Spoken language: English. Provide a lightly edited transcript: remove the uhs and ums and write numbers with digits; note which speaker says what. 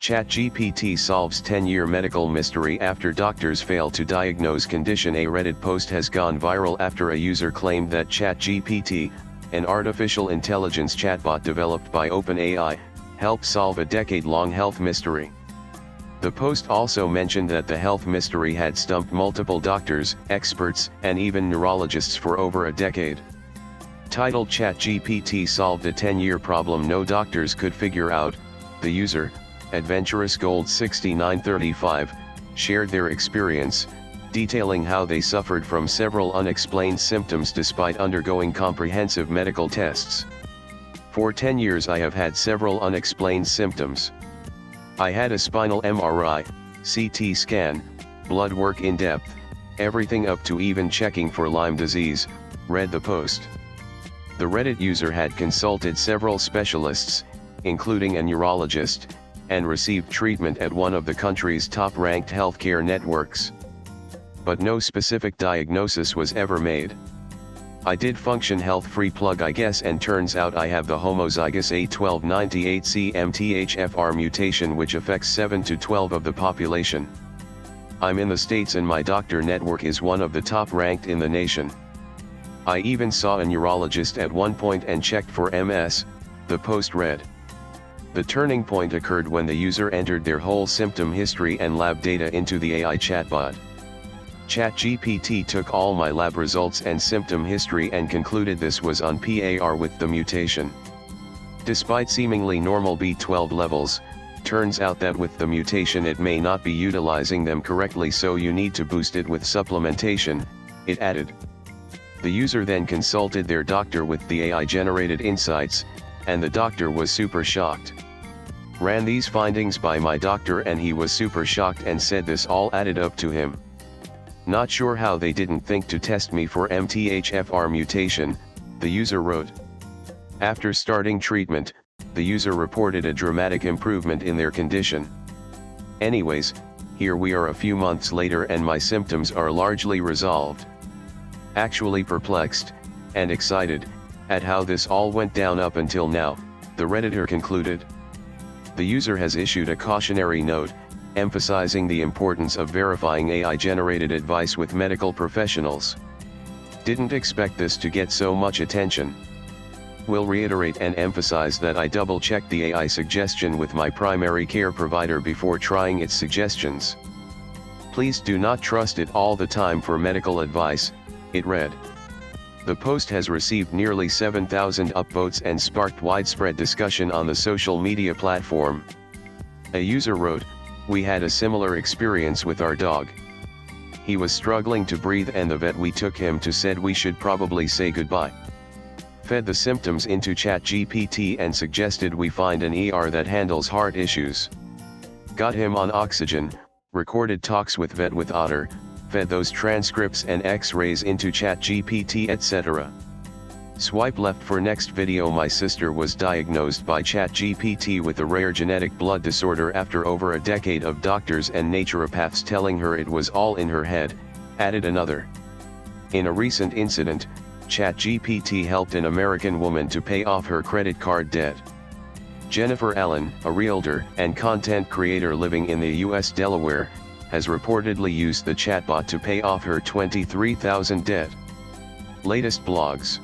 Speaker 1: ChatGPT solves 10-year medical mystery after doctors fail to diagnose condition. A Reddit post has gone viral after a user claimed that ChatGPT, an artificial intelligence chatbot developed by OpenAI, helped solve a decade-long health mystery. The post also mentioned that the health mystery had stumped multiple doctors, experts, and even neurologists for over a decade. Titled ChatGPT solved a 10-year problem no doctors could figure out, the user, Adventurous Gold 6935, shared their experience, detailing how they suffered from several unexplained symptoms despite undergoing comprehensive medical tests. For 10 years I have had several unexplained symptoms. I had a spinal MRI, CT scan, blood work in depth, everything up to even checking for Lyme disease, read the post. The Reddit user had consulted several specialists, including a neurologist, and received treatment at one of the country's top-ranked healthcare networks. But no specific diagnosis was ever made. I did function health-free plug I guess, and turns out I have the homozygous A1298C MTHFR mutation which affects 7 to 12 of the population. I'm in the States and my doctor network is one of the top-ranked in the nation. I even saw a neurologist at one point and checked for MS, the post read. The turning point occurred when the user entered their whole symptom history and lab data into the AI chatbot. ChatGPT took all my lab results and symptom history and concluded this was on par with the mutation. Despite seemingly normal B12 levels, turns out that with the mutation it may not be utilizing them correctly, so you need to boost it with supplementation, it added. The user then consulted their doctor with the AI-generated insights, and the doctor was super shocked. Ran these findings by my doctor and he was super shocked and said this all added up to him. Not sure how they didn't think to test me for MTHFR mutation, the user wrote. After starting treatment, the user reported a dramatic improvement in their condition. Anyways, here we are a few months later and my symptoms are largely resolved. Actually perplexed, and excited, at how this all went down up until now, the Redditor concluded. The user has issued a cautionary note, emphasizing the importance of verifying AI-generated advice with medical professionals. Didn't expect this to get so much attention. Will reiterate and emphasize that I double-checked the AI suggestion with my primary care provider before trying its suggestions. Please do not trust it all the time for medical advice, it read. The post has received nearly 7,000 upvotes and sparked widespread discussion on the social media platform. A user wrote, "We had a similar experience with our dog. He was struggling to breathe and the vet we took him to said we should probably say goodbye. Fed the symptoms into ChatGPT and suggested we find an ER that handles heart issues. Got him on oxygen, recorded talks with vet with Otter, fed those transcripts and x-rays into ChatGPT etc. Swipe left for next video. My sister was diagnosed by ChatGPT with a rare genetic blood disorder after over a decade of doctors and naturopaths telling her it was all in her head," added another. In a recent incident, ChatGPT helped an American woman to pay off her credit card debt. Jennifer Allen, a realtor and content creator living in the U.S. Delaware, has reportedly used the chatbot to pay off her $23,000 debt. Latest blogs.